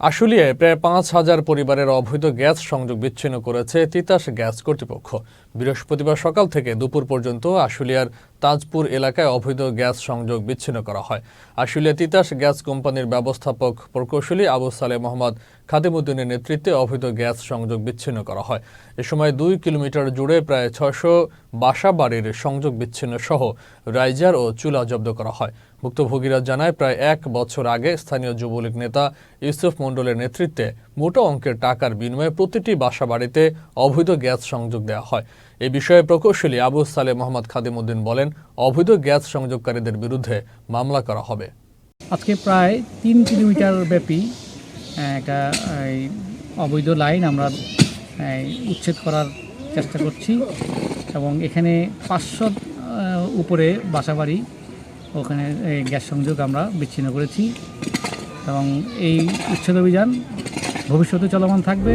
আশুলিয়ায় প্রায় ৫,০০০ পরিবারের অবৈধ গ্যাস সংযোগ বিচ্ছিন্ন করেছে তিতাস গ্যাস কর্তৃপক্ষ। বৃহস্পতিবার সকাল থেকে দুপুর পর্যন্ত আশুলিয়ার তাজপুর এলাকায় অবৈধ গ্যাস সংযোগ বিচ্ছিন্ন করা হয়। আশুলিয়া তিতাস গ্যাস কোম্পানির ব্যবস্থাপক প্রকৌশলী আবু সালেহ মোহাম্মদ খাদিমউদ্দিনের নেতৃত্বে অবৈধ গ্যাস সংযোগ বিচ্ছিন্ন করা হয়। এ সময় ২ কিলোমিটার জুড়ে প্রায় ৬০০ বাসা বাড়ির সংযোগ বিচ্ছিন্ন সহ রাইজার ও চুলা জব্দ করা হয়। ভুক্তভোগীরা জানায়, প্রায় ১ বছর আগে স্থানীয় যুবলীগ নেতা ইউসুফ মণ্ডলের নেতৃত্বে মোটা অঙ্কের টাকার বিনিময়ে প্রতিটি বাসা বাড়িতে অবৈধ গ্যাস সংযোগ দেওয়া হয়। এ বিষয়ে প্রকৌশলী আবু সালেহ মোহাম্মদ খাদিমউদ্দিন বলেন, অবৈধ গ্যাস সংযোগকারীদের বিরুদ্ধে মামলা করা হবে। আজকে প্রায় ৩ কিলোমিটার ব্যাপী একটা অবৈধ লাইন আমরা উচ্ছেদ করার চেষ্টা করছি এবং এখানে ৫০০ উপরে বাসাবাড়ি ওখানে গ্যাস সংযোগ আমরা বিচ্ছিন্ন করেছি এবং এই উচ্ছেদ অভিযান ভবিষ্যতে চলমান থাকবে।